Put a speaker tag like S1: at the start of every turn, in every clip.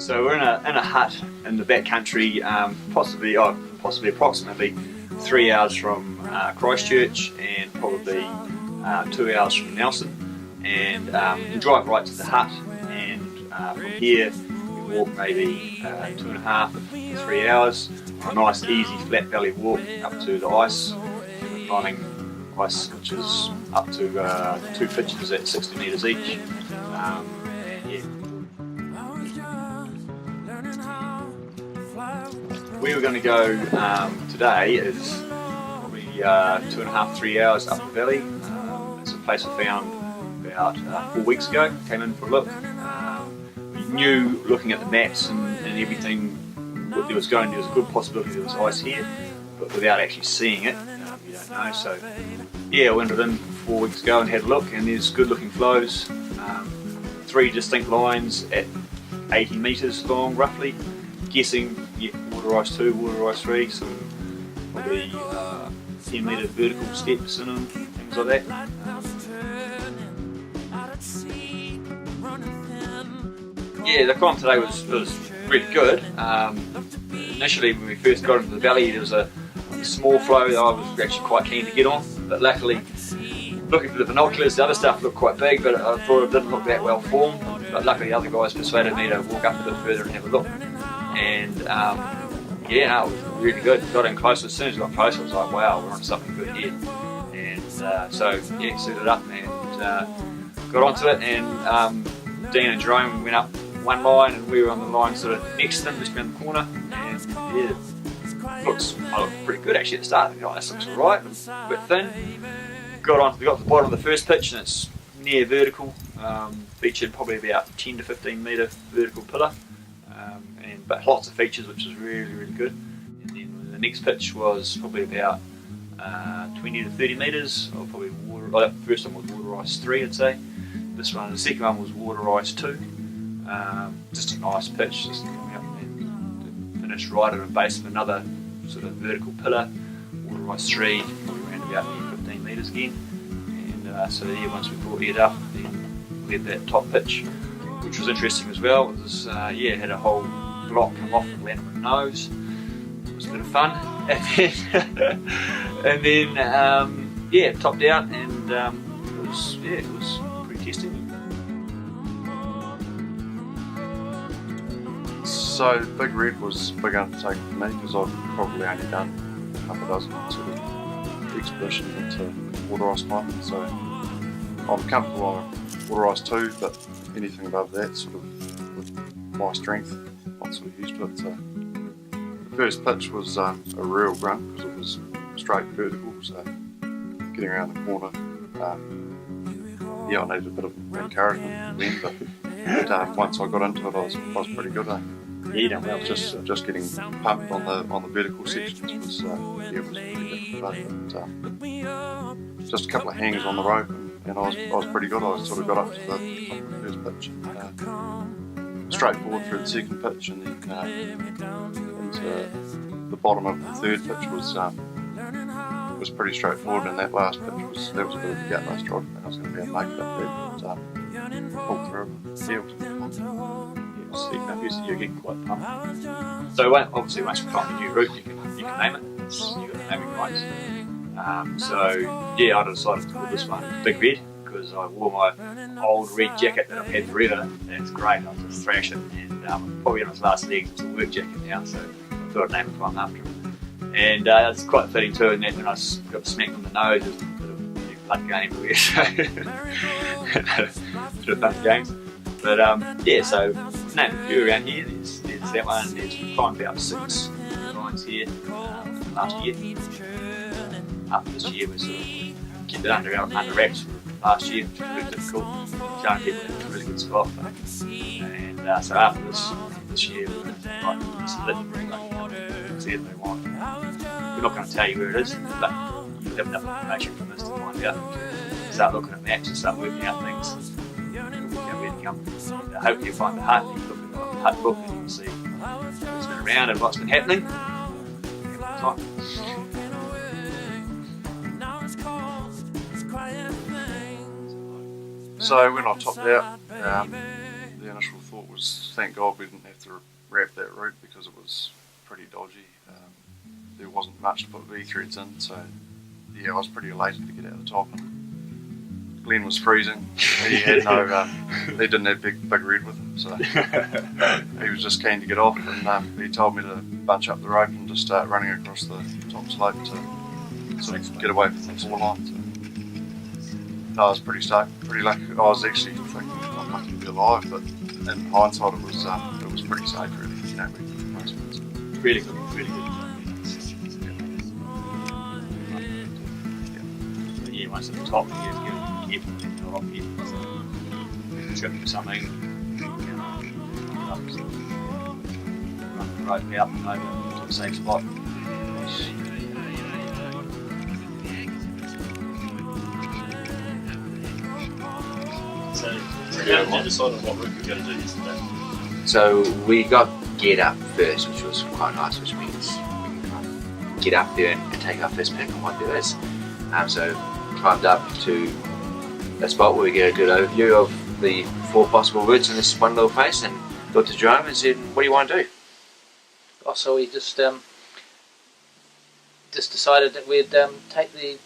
S1: So we're in a hut in the backcountry, possibly approximately 3 hours from Christchurch and probably 2 hours from Nelson. And you drive right to the hut, and from here you walk maybe 2.5 to 3 hours. A nice easy flat belly walk up to the ice. We're climbing ice which is up to 2 pitches at 60 metres each. Where we're going to go today is probably 2.5 to 3 hours up the valley. It's a place I found about 4 weeks ago. Came in for a look. We knew, looking at the maps and everything, there was a good possibility there was ice here, but without actually seeing it, you don't know. So yeah, I went in 4 weeks ago and had a look, and there's good looking flows. 3 distinct lines at 80 metres long roughly. Guessing, yeah, water ice 2, water ice 3, some probably 10 metre vertical steps in them, things like that. Yeah, the climb today was really good. Initially when we first got into the valley there was a small flow that I was actually quite keen to get on, but luckily, looking through the binoculars, the other stuff looked quite big, but I thought it didn't look that well formed. But luckily the other guys persuaded me to walk up a bit further and have a look. And yeah, no, it was really good. Got in closer. As soon as I got closer, I was like, wow, we're on something good here. And so yeah, suited up and got onto it. And Dean and Jerome went up one line, and we were on the line sort of next to them, just around the corner. And yeah, it looked pretty good actually at the start. Oh, this looks alright, a bit thin. Got to the bottom of the first pitch, and it's near vertical. Featured probably about 10 to 15 metre vertical pillar. But lots of features, which was really, really good. And then the next pitch was probably about 20 to 30 metres, or probably water. Oh, that first one was water ice 3, I'd say. This one, the second one was water ice 2. Just a nice pitch, just coming up and finished right at the base of another sort of vertical pillar. Water ice 3, probably around about 15 metres again. And so yeah, once we brought it up, then we had that top pitch, which was interesting as well. It was yeah, had a whole block come off and land on the nose. It was a bit of fun. And then yeah, topped out, and it was pretty testing.
S2: So Big Red was a big undertaking for me because I've probably only done a couple dozen sort of expeditions into water ice climbing. So I'm comfortable on water ice 2, but anything above that, sort of with my strength, I'm sort of used to it. So the first pitch was a real grunt because it was straight vertical, so getting around the corner, yeah, I needed a bit of encouragement then, but once I got into it, I was pretty good.
S1: Yeah, you done well.
S2: Just getting pumped on the vertical sections was yeah, it was pretty difficult. But just a couple of hangs on the rope, and I was pretty good. I sort of got up to the first pitch, and straight forward through the second pitch, and then into the bottom of the third pitch was pretty straightforward. And that last pitch was a bit of a gut last rod. I was going to be able to make it up there, but pulled through. Yeah, it was fun.
S1: You're getting quite pumped. So obviously once you find a new route, you can name it. You've got the naming rights. So yeah, I decided to call this one Big Red because I wore my old red jacket that I've had forever, and it's great. I'll just thrash it, and probably on its last legs. It's a work jacket now, so I thought I'd name it one after him. And it's quite fitting too. And then when I got smacked on the nose, there's a bit of blood going everywhere, so bit of fun games. But yeah, so name a few around here. There's that one. There's climbed about 6 lines here last year. After this year, we sort of kept it under wraps last year, which was really difficult. Showing people that it's a really good spot. And so after this year, we're going to split. See if they want. We're not going to tell you where it is, but you'll have enough information from this to find out. Start looking at maps and start working out things. Where to come. Hopefully you'll find the hut, and you look at the hut book and you can see what's been around and what's been happening.
S2: So when I topped out, the initial thought was, thank God we didn't have to wrap that route because it was pretty dodgy. There wasn't much to put V-threads in, so yeah, I was pretty elated to get out the top. And Glen was freezing. He had no, he didn't have big red with him, so he was just keen to get off. And he told me to bunch up the rope and just start running across the top slope to sort of get away from the floor line. So I was pretty stoked, pretty lucky. I was actually thinking I'm lucky to be alive, but in hindsight, it was pretty safe, really. You know,
S1: Really good, really good. Yeah, once at the top, you get the rock here. So, trip for something, run the rope out and over to a safe spot.
S3: So how did you decide on what route you were going to do yesterday?
S4: So we got get up first, which was quite nice, which means we can get up there and take our first pick on what there is. So climbed up to a spot where we get a good overview of the 4 possible routes in this one little place, and got to Jerome and said, "What do you want to do?"
S5: Oh, so we just decided that we'd take the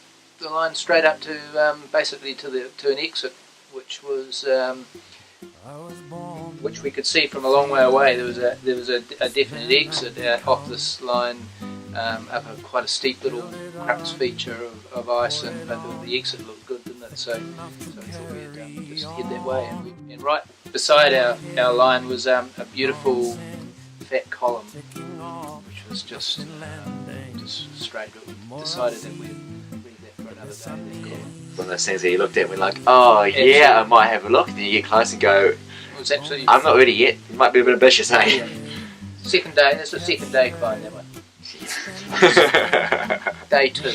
S5: line straight up to basically to an exit, which was which we could see from a long way away. There was a definite exit off this line up quite a steep little crux feature of ice, but the exit looked good, didn't it? So we thought we'd just head that way. And right beside our line was a beautiful fat column, which was just straight. We decided that we'd leave that for another day.
S4: One of those things that you looked at and were like, "Oh yeah, I might have a look," and then you get close and go,
S5: It's absolutely
S4: "I'm not ready yet. It might be a bit ambitious, eh?"
S5: Yeah. Second day, that's the second day climb, that one. Day 2.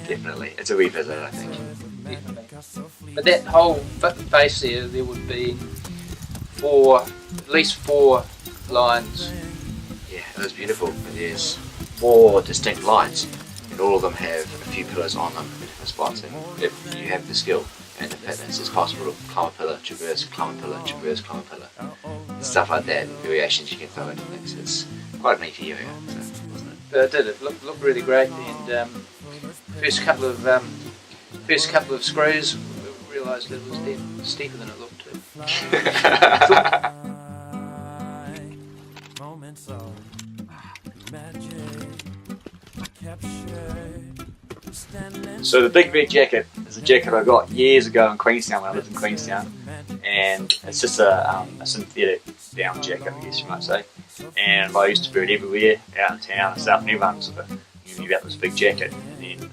S4: Definitely, it's a revisit, I think.
S5: Definitely. But that whole face there would be at least 4 lines.
S4: Yeah, it was beautiful. And there's 4 distinct lines, and all of them have a few pillars on them in different spots. And if you have the skill and the fitness, it's possible to climb a pillar, traverse, climb a pillar, traverse, climb a pillar. Stuff like that, variations you can throw into things. It's quite a neat area, so, wasn't it?
S5: But it did. It looked really great. And first couple of screws, we realised that it was deep, steeper than it looked too.
S1: So the Big Red jacket is a jacket I got years ago in Queenstown when I lived in Queenstown, and it's just a synthetic down jacket, I guess you might say. And I used to wear it everywhere out in town and stuff, and everyone sort of knew me about this big jacket. And then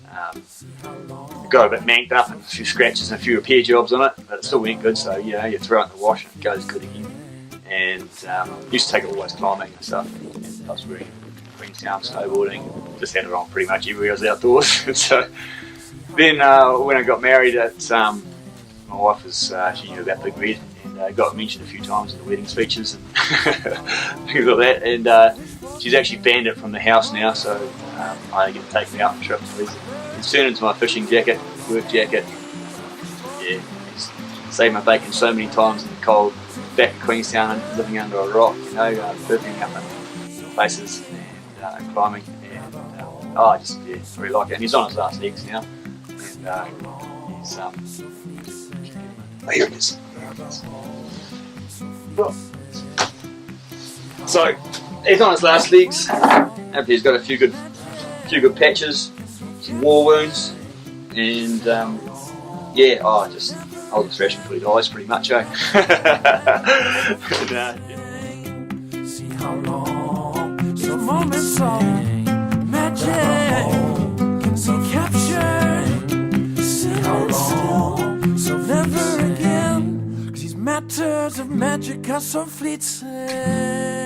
S1: it got a bit manked up and a few scratches and a few repair jobs on it, but it still went good. So you throw it in the wash and it goes good again. And used to take it always climbing and stuff. And I was wearing Queenstown snowboarding, just had it on pretty much everywhere I was outdoors. So then when I got married, my wife was she knew about Big Red, and got mentioned a few times in the wedding speeches and things like that. And she's actually banned it from the house now, so I get to take me out on trips. It's turned into my fishing jacket, work jacket. Yeah, it's saved my bacon so many times in the cold, back in Queenstown and living under a rock, birthing up in places and climbing. And I just really like it. And he's on his last legs now. And he's here it is. So he's on his last legs. Hopefully he's got a few good patches, some war wounds, and I'll just thrash him till he dies pretty much, eh?
S6: See how long some moments of magic can be captured. See how long, so never again. 'Cause these matters of magic are so fleeting.